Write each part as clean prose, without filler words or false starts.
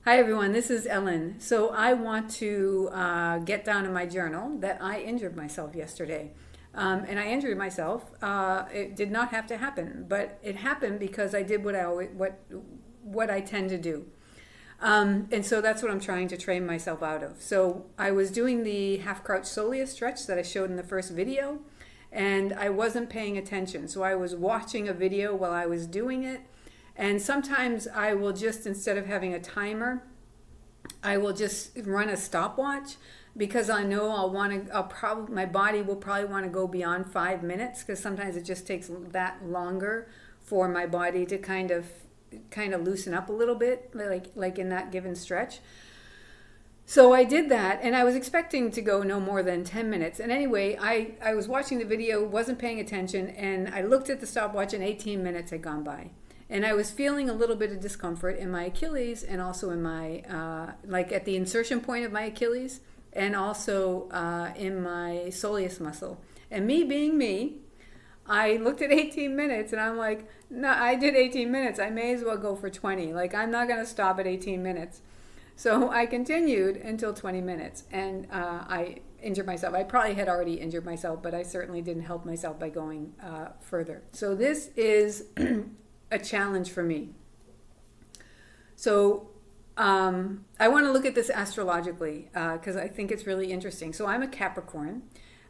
Hi everyone, this is Ellen. So I want to get down in my journal that I injured myself yesterday. And I injured myself. It did not have to happen, but it happened because I did what I tend to do. And so that's what I'm trying to train myself out of. So I was doing the half crouch soleus stretch that I showed in the first video, and I wasn't paying attention. So I was watching a video while I was doing it. And sometimes I will just, instead of having a timer, I will just run a stopwatch because I know my body will probably want to go beyond 5 minutes, because sometimes it just takes that longer for my body to kind of loosen up a little bit, like in that given stretch. So I did that, and I was expecting to go no more than 10 minutes. And anyway, I was watching the video, wasn't paying attention, and I looked at the stopwatch and 18 minutes had gone by. And I was feeling a little bit of discomfort in my Achilles, and also in my, like at the insertion point of my Achilles, and also in my soleus muscle. And me being me, I looked at 18 minutes and I'm like, no, I did 18 minutes. I may as well go for 20. Like, I'm not going to stop at 18 minutes. So I continued until 20 minutes, and I injured myself. I probably had already injured myself, but I certainly didn't help myself by going further. So this is a challenge for me. So I want to look at this astrologically because I think it's really interesting. So I'm a Capricorn,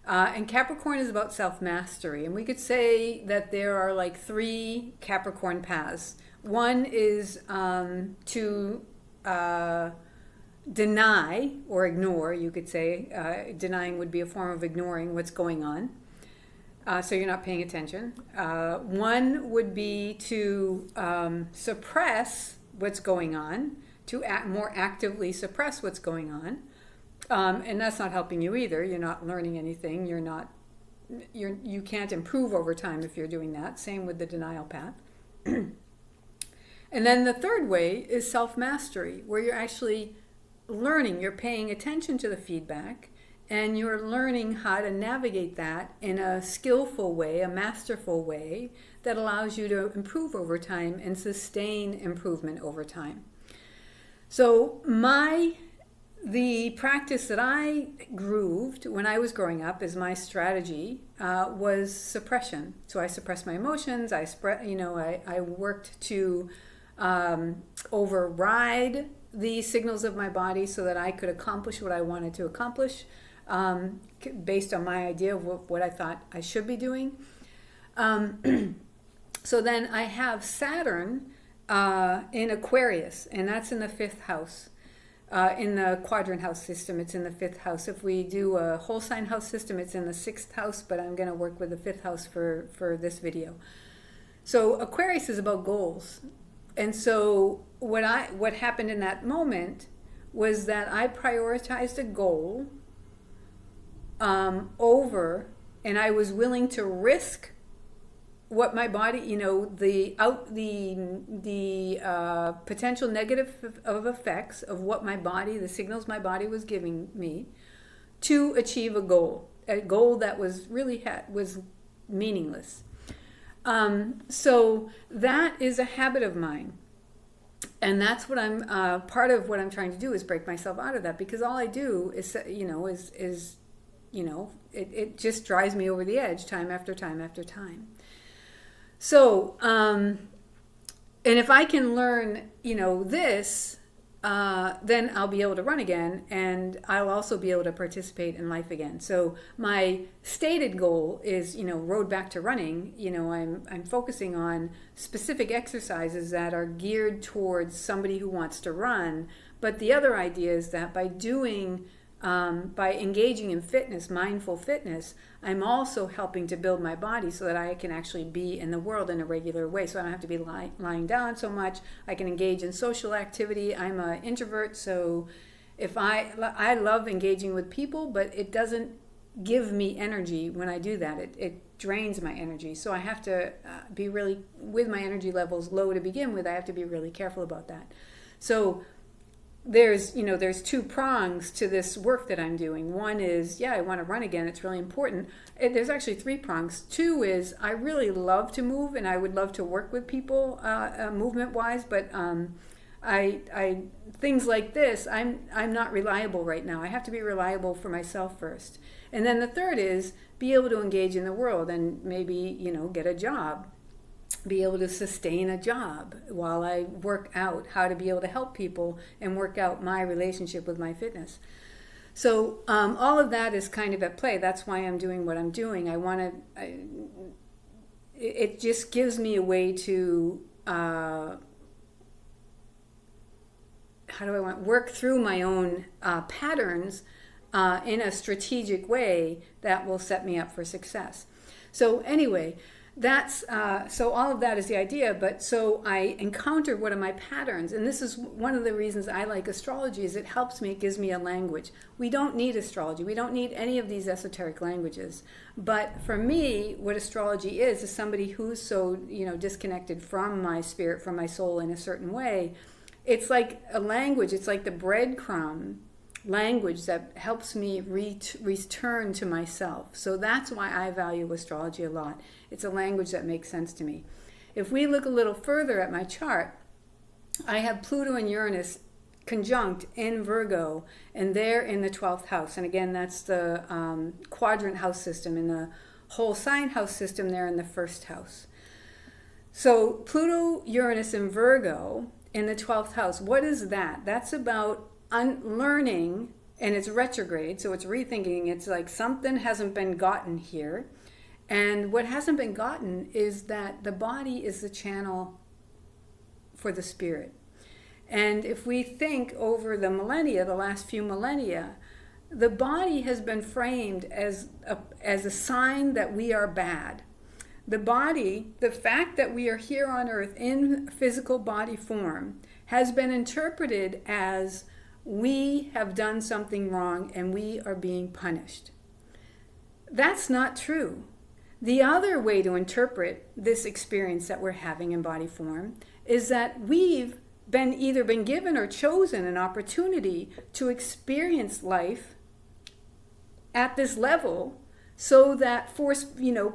and Capricorn is about self-mastery. And we could say that there are like three Capricorn paths. One is to deny or ignore, you could say. Denying would be a form of ignoring what's going on. So you're not paying attention. One would be to suppress what's going on, to more actively suppress what's going on, and that's not helping you either. You're not learning anything. You can't improve over time if you're doing that. Same with the denial path. And then the third way is self-mastery, where you're actually learning. You're paying attention to the feedback, and you're learning how to navigate that in a skillful way, a masterful way that allows you to improve over time and sustain improvement over time. So the practice that I grooved when I was growing up as my strategy was suppression. So I suppressed my emotions. I worked to override the signals of my body so that I could accomplish what I wanted to accomplish, based on my idea of what I thought I should be doing. So then I have Saturn in Aquarius, and that's in the fifth house. In the quadrant house system, it's in the fifth house. If we do a whole sign house system, it's in the sixth house, but I'm going to work with the fifth house for this video. So Aquarius is about goals. And so what happened in that moment was that I prioritized a goal over, and I was willing to risk what my body, the potential negative of effects of what my body, the signals my body was giving me, to achieve a goal that was was meaningless. So that is a habit of mine. And that's what part of what I'm trying to do is break myself out of that, because all I do is, it just drives me over the edge time after time after time. So, and if I can learn, this, then I'll be able to run again, and I'll also be able to participate in life again. So my stated goal is, road back to running. I'm focusing on specific exercises that are geared towards somebody who wants to run. But the other idea is that by engaging in fitness, mindful fitness, I'm also helping to build my body so that I can actually be in the world in a regular way. So I don't have to be lying down so much. I can engage in social activity. I'm an introvert, so if I love engaging with people, but it doesn't give me energy when I do that. It drains my energy. So I have to be really, with my energy levels low to begin with, I have to be really careful about that. So there's two prongs to this work that I'm doing. One is, I want to run again. It's really important. There's actually three prongs. Two is, I really love to move, and I would love to work with people movement-wise, but I things like this, I'm not reliable right now. I have to be reliable for myself first. And then the third is be able to engage in the world and maybe, get a job, be able to sustain a job while I work out how to be able to help people and work out my relationship with my fitness. So all of that is kind of at play. That's why I'm doing what I'm doing. It just gives me a way to, work through my own patterns in a strategic way that will set me up for success. So anyway, that's so all of that is the idea. But so I encounter what are my patterns, and this is one of the reasons I like astrology. Is it helps me, it gives me a language. We don't need astrology. We don't need any of these esoteric languages. But for me, what astrology is somebody who's so disconnected from my spirit, from my soul in a certain way. It's like a language. It's like the breadcrumb language that helps me return to myself. So that's why I value astrology a lot. It's a language that makes sense to me. If we look a little further at my chart, I have Pluto and Uranus conjunct in Virgo, and they're in the 12th house. And again, that's the quadrant house system. In the whole sign house system, they're in the first house. So Pluto, Uranus, and Virgo in the 12th house, what is that? That's about unlearning, and it's retrograde, so it's rethinking. It's like something hasn't been gotten here. And what hasn't been gotten is that the body is the channel for the spirit. And if we think over the millennia, the last few millennia, the body has been framed as a sign that we are bad. The body, the fact that we are here on earth in physical body form, has been interpreted as we have done something wrong and we are being punished. That's not true. The other way to interpret this experience that we're having in body form is that we've either been given or chosen an opportunity to experience life at this level so that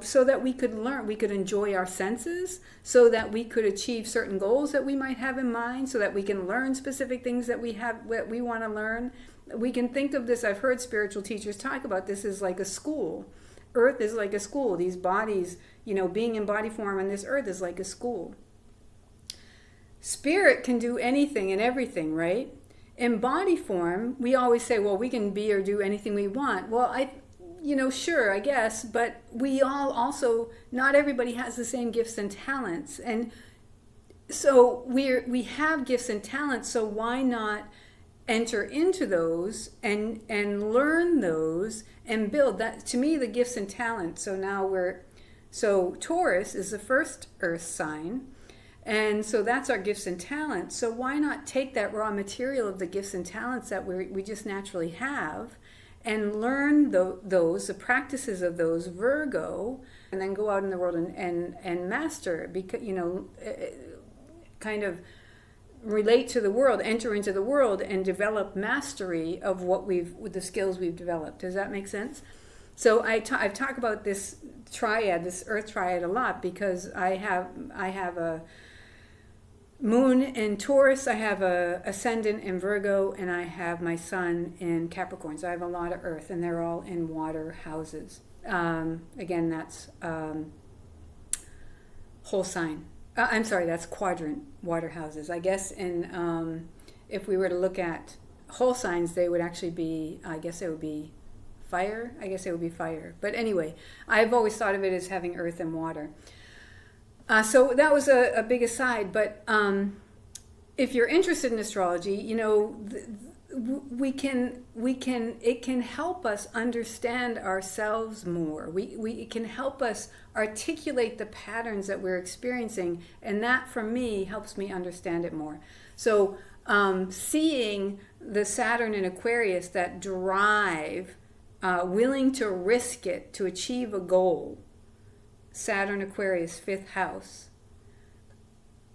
so that we could learn, we could enjoy our senses, so that we could achieve certain goals that we might have in mind, so that we can learn specific things that we want to learn. We can think of this, I've heard spiritual teachers talk about this as like a school. Earth is like a school. These bodies, being in body form on this earth is like a school. Spirit can do anything and everything, right? In body form, we always say, well, we can be or do anything we want. Well, sure, I guess, but we all also, not everybody has the same gifts and talents. And so we have gifts and talents, so why not enter into those and learn those and build that? To me, the gifts and talents, so Taurus is the first earth sign, and so that's our gifts and talents. So why not take that raw material of the gifts and talents that we just naturally have and learn the practices of those, Virgo, and then go out in the world and master, because kind of relate to the world, enter into the world, and develop mastery of with the skills we've developed. Does that make sense? So I've talked about this triad, this earth triad, a lot, because I have a moon in Taurus, I have a ascendant in Virgo, and I have my sun in Capricorn. So I have a lot of earth, and they're all in water houses. Again, that's whole sign. That's quadrant water houses. I guess if we were to look at whole signs, they would actually be, I guess it would be fire. But anyway, I've always thought of it as having earth and water. So that was a big aside, but if you're interested in astrology, it can help us understand ourselves more. It can help us articulate the patterns that we're experiencing, and that for me helps me understand it more. So seeing the Saturn in Aquarius, that drive, willing to risk it to achieve a goal, Saturn Aquarius, 5th house.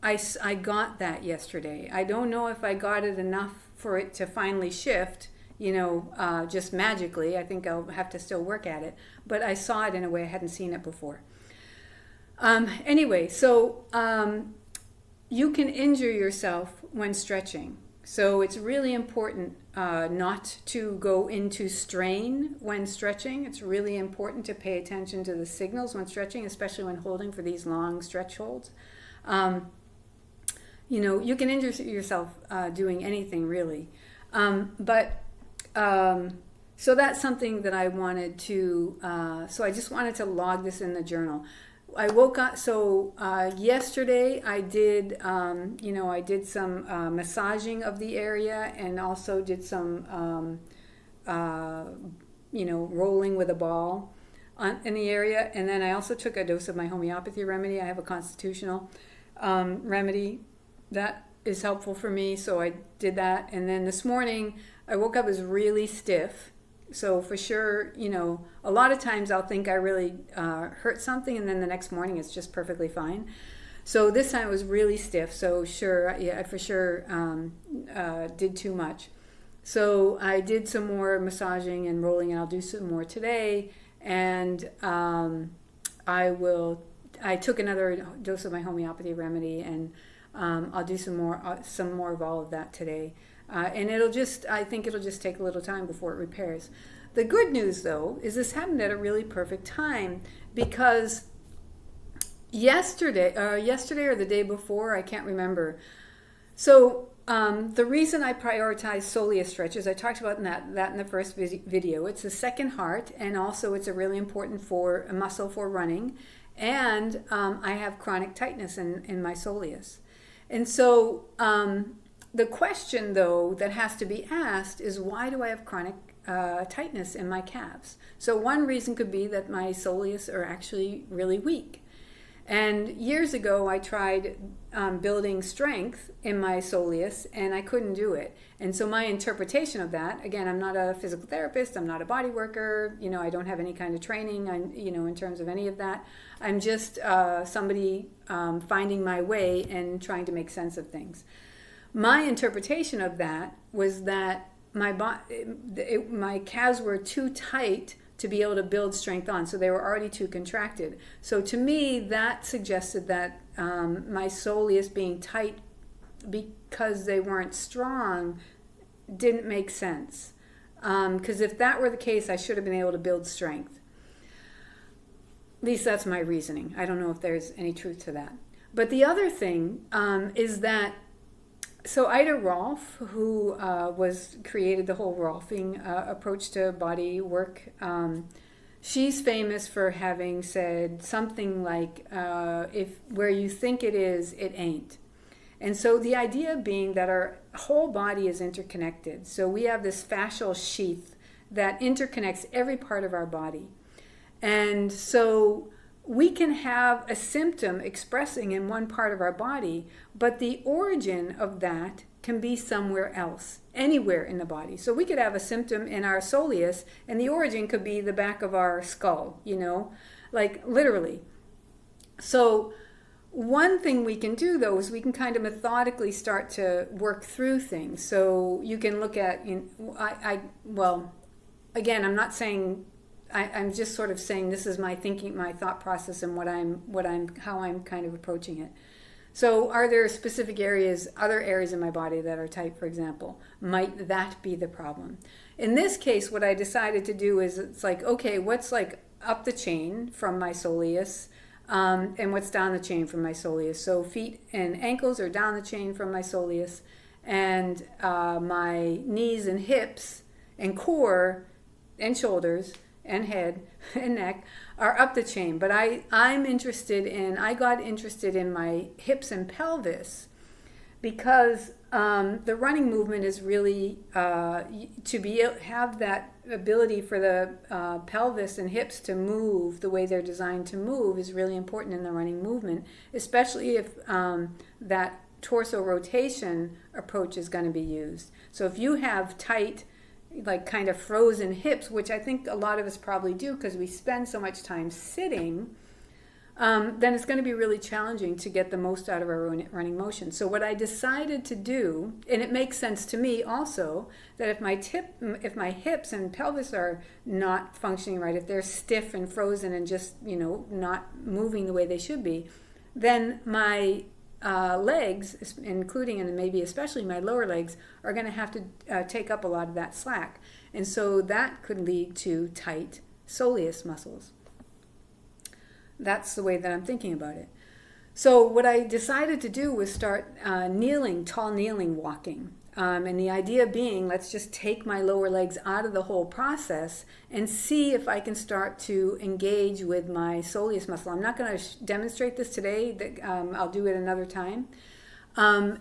I got that yesterday. I don't know if I got it enough for it to finally shift, just magically. I think I'll have to still work at it. But I saw it in a way I hadn't seen it before. Anyway, so you can injure yourself when stretching. So it's really important not to go into strain when stretching. It's really important to pay attention to the signals when stretching, especially when holding for these long stretch holds. You can injure yourself doing anything really. So that's something that I wanted to, so I just wanted to log this in the journal. I woke up, so yesterday I did, I did some massaging of the area, and also did some, rolling with a ball in the area. And then I also took a dose of my homeopathy remedy. I have a constitutional remedy that is helpful for me, so I did that. And then this morning I woke up as really stiff. So for sure, a lot of times I'll think I really hurt something, and then the next morning it's just perfectly fine. So this time it was really stiff. So sure, yeah, I for sure did too much. So I did some more massaging and rolling, and I'll do some more today. And I took another dose of my homeopathy remedy, and I'll do some more of all of that today. And I think it'll just take a little time before it repairs. The good news, though, is this happened at a really perfect time, because yesterday or the day before, I can't remember. So the reason I prioritize soleus stretches, I talked about that in the first video. It's the second heart, and also it's a really important muscle for running. And I have chronic tightness in my soleus. And so the question, though, that has to be asked is, why do I have chronic tightness in my calves? So one reason could be that my soleus are actually really weak. And years ago, I tried building strength in my soleus, and I couldn't do it. And so my interpretation of that, again, I'm not a physical therapist, I'm not a body worker, I don't have any kind of training, in terms of any of that. I'm just somebody finding my way and trying to make sense of things. My interpretation of that was that my calves were too tight to be able to build strength on, so they were already too contracted. So to me, that suggested that my soleus being tight because they weren't strong didn't make sense. Because if that were the case, I should have been able to build strength. At least that's my reasoning. I don't know if there's any truth to that. But the thing is that, so Ida Rolf, who created the whole Rolfing approach to body work, she's famous for having said something like, if where you think it is, it ain't. And so the idea being that our whole body is interconnected. So we have this fascial sheath that interconnects every part of our body. And so we can have a symptom expressing in one part of our body, but the origin of that can be somewhere else, anywhere in the body. So we could have a symptom in our soleus, and the origin could be the back of our skull, like literally. So one thing we can do, though, is we can kind of methodically start to work through things. So you can look at, again, I'm not saying, I'm just sort of saying this is my thinking, my thought process, and how I'm kind of approaching it. So are there specific areas, other areas in my body that are tight, for example? Might that be the problem? In this case, what I decided to do is, it's like, okay, what's like up the chain from my soleus, and what's down the chain from my soleus? So feet and ankles are down the chain from my soleus, and my knees and hips and core and shoulders and head and neck are up the chain. But I got interested in my hips and pelvis, because the running movement is really have that ability for the pelvis and hips to move the way they're designed to move is really important in the running movement, especially if that torso rotation approach is going to be used. So if you have tight, like kind of frozen hips, which I think a lot of us probably do because we spend so much time sitting, then it's going to be really challenging to get the most out of our running motion. So what I decided to do, and it makes sense to me also, that if my hips and pelvis are not functioning right, if they're stiff and frozen and just not moving the way they should be, then my legs, including and maybe especially my lower legs, are going to have to take up a lot of that slack. And so that could lead to tight soleus muscles. That's the way that I'm thinking about it. So what I decided to do was start tall kneeling walking. And the idea being, let's just take my lower legs out of the whole process and see if I can start to engage with my soleus muscle. I'm not going to demonstrate this today. I'll do it another time. So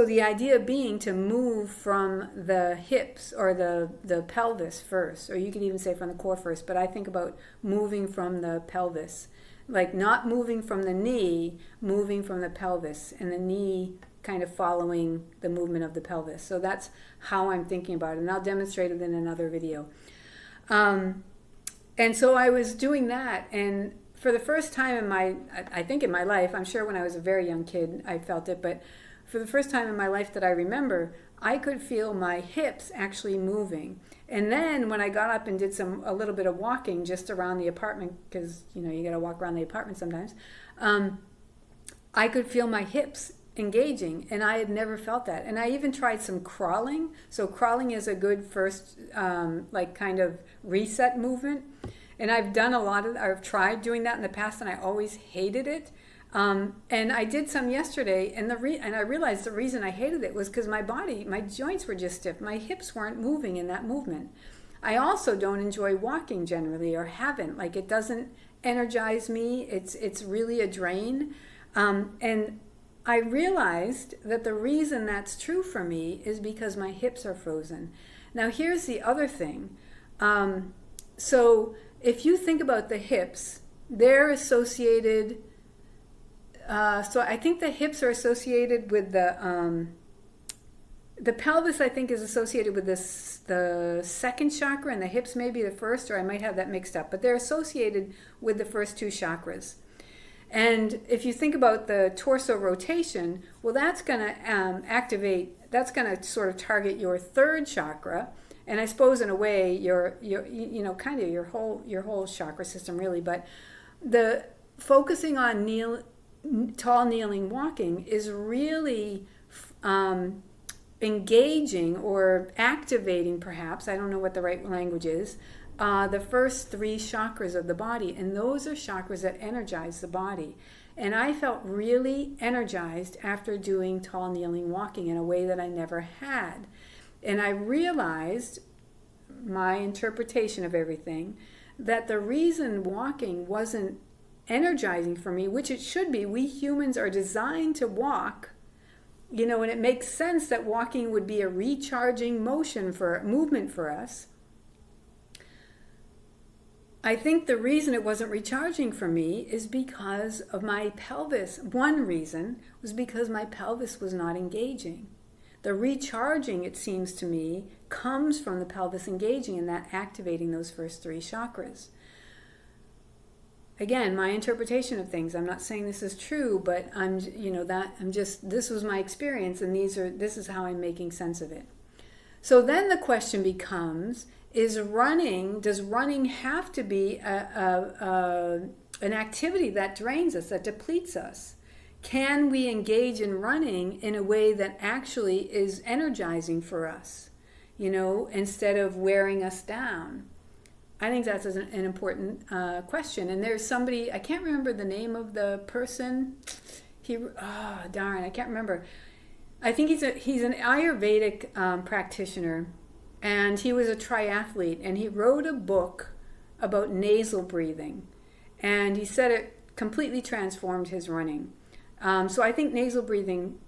the idea being to move from the hips or the pelvis first, or you could even say from the core first, but I think about moving from the pelvis. Like not moving from the knee, moving from the pelvis, and the knee kind of following the movement of the pelvis. So that's how I'm thinking about it, and I'll demonstrate it in another video. And so I was doing that, and for the first time in my life, I'm sure when I was a very young kid I felt it, but for the first time in my life that I remember, I could feel my hips actually moving. And then when I got up and did a little bit of walking just around the apartment, because you got to walk around the apartment sometimes, I could feel my hips engaging, and I had never felt that. And I even tried some crawling. So crawling is a good first kind of reset movement. And I've tried doing that in the past, and I always hated it. And I did some yesterday, and I realized the reason I hated it was because my joints were just stiff. My hips weren't moving in that movement. I also don't enjoy walking generally, or haven't. Like, it doesn't energize me. It's really a drain. And I realized that the reason that's true for me is because my hips are frozen. Now, here's the other thing. So if you think about the hips, they're associated. So I think the hips are associated with the pelvis. I think is associated with the second chakra, and the hips may be the first, or I might have that mixed up. But they're associated with the first two chakras. And if you think about the torso rotation, well, that's going to activate. That's going to sort of target your third chakra, and I suppose in a way your kind of your whole chakra system really. But the focusing on tall kneeling walking is really engaging or activating, perhaps, I don't know what the right language is, the first three chakras of the body. And those are chakras that energize the body. And I felt really energized after doing tall kneeling walking in a way that I never had. And I realized, my interpretation of everything, that the reason walking wasn't energizing for me, which it should be. We humans are designed to walk, and it makes sense that walking would be a recharging movement for us. I think the reason it wasn't recharging for me is because of my pelvis. One reason was because my pelvis was not engaging. The recharging, it seems to me, comes from the pelvis engaging and that activating those first three chakras. Again, my interpretation of things. I'm not saying this is true, but this was my experience, and this is how I'm making sense of it. So then the question becomes, does running have to be an activity that drains us, that depletes us? Can we engage in running in a way that actually is energizing for us, instead of wearing us down? I think that's an important question. And there's somebody, I can't remember the name of the person. I can't remember. I think he's an Ayurvedic practitioner, and he was a triathlete, and he wrote a book about nasal breathing, and he said it completely transformed his running. So I think nasal breathing,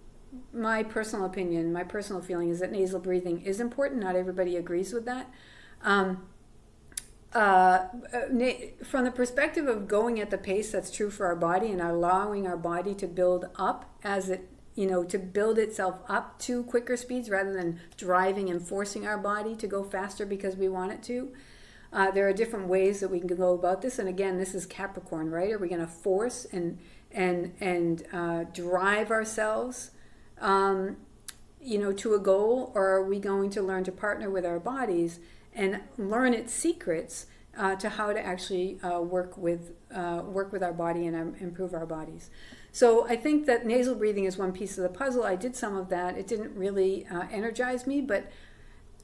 my personal opinion, my personal feeling is that nasal breathing is important. Not everybody agrees with that. From the perspective of going at the pace that's true for our body and allowing our body to build up to build itself up to quicker speeds rather than driving and forcing our body to go faster because we want it to. There are different ways that we can go about this. And again, this is Capricorn, right? Are we going to force and drive ourselves, to a goal, or are we going to learn to partner with our bodies and learn its secrets to how to actually work with our body and improve our bodies. So I think that nasal breathing is one piece of the puzzle. I did some of that. It didn't really energize me, but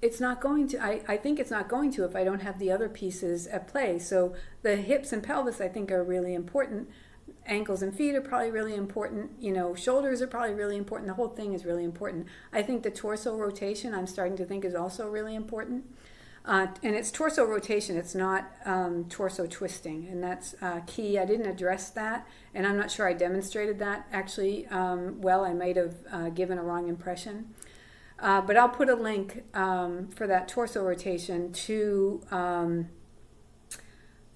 it's not going to. I think it's not going to if I don't have the other pieces at play. So the hips and pelvis, I think, are really important. Ankles and feet are probably really important. Shoulders are probably really important. The whole thing is really important. I think the torso rotation, I'm starting to think, is also really important. And it's torso rotation. It's not torso twisting, and that's key. I didn't address that, and I'm not sure I demonstrated that actually well. I might have given a wrong impression. But I'll put a link for that torso rotation to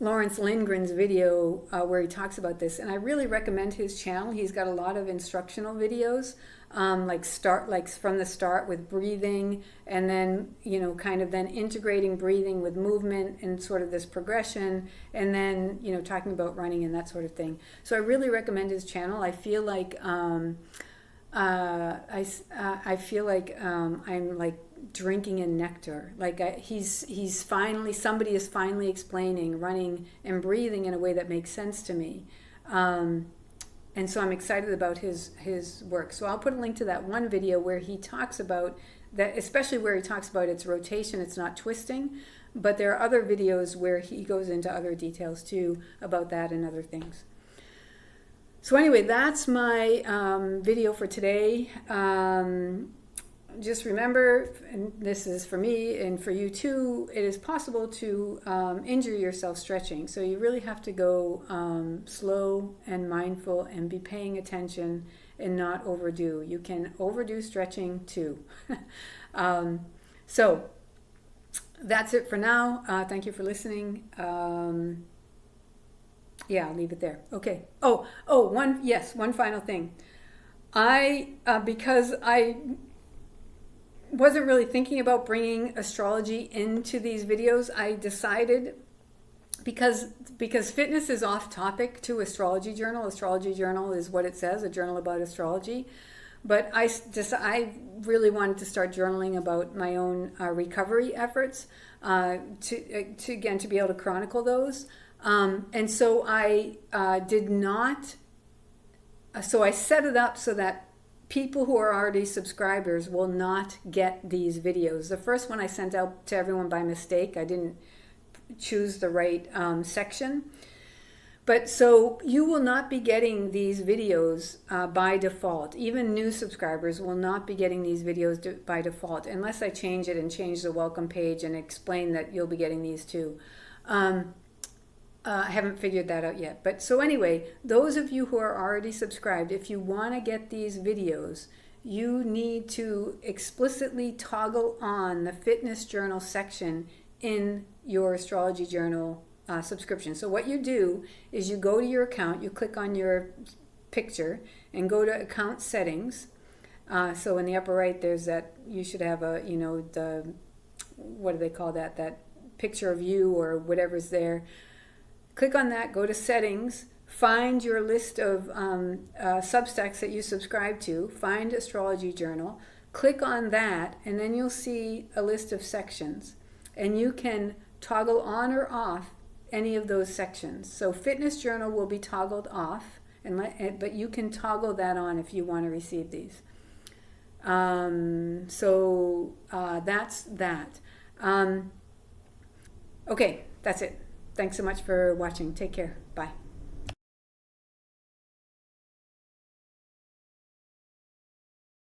Lawrence Lindgren's video where he talks about this, and I really recommend his channel. He's got a lot of instructional videos, like from the start with breathing, and then kind of then integrating breathing with movement and sort of this progression, and then talking about running and that sort of thing. So I really recommend his channel. I feel like I feel like I'm like drinking in nectar. Like he's finally, somebody is finally explaining running and breathing in a way that makes sense to me. And so I'm excited about his work. So I'll put a link to that one video where he talks about that, especially where he talks about its rotation, it's not twisting. But there are other videos where he goes into other details too about that and other things. So anyway, that's my video for today. Just remember, and this is for me and for you too, it is possible to injure yourself stretching. So you really have to go slow and mindful and be paying attention and not overdo. You can overdo stretching too. So that's it for now. Thank you for listening. Yeah, I'll leave it there. Okay. One final thing. Because I wasn't really thinking about bringing astrology into these videos, I decided, because fitness is off topic to Astrology Journal. Astrology Journal is what it says, a journal about astrology. But I really wanted to start journaling about my own recovery efforts to be able to chronicle those. And so I did not. So I set it up so that people who are already subscribers will not get these videos. The first one I sent out to everyone by mistake. I didn't choose the right section. But so you will not be getting these videos by default. Even new subscribers will not be getting these videos by default unless I change it and change the welcome page and explain that you'll be getting these too. I haven't figured that out yet. But so anyway, those of you who are already subscribed, if you want to get these videos, you need to explicitly toggle on the Fitness Journal section in your Astrology Journal subscription. So what you do is you go to your account, you click on your picture and go to account settings. So in the upper right, there's that, you should have what do they call that? That picture of you or whatever's there. Click on that, go to settings, find your list of Substacks that you subscribe to, find Astrology Journal, click on that, and then you'll see a list of sections. And you can toggle on or off any of those sections. So Fitness Journal will be toggled off, but you can toggle that on if you want to receive these. That's that. Okay, that's it. Thanks so much for watching. Take care. Bye.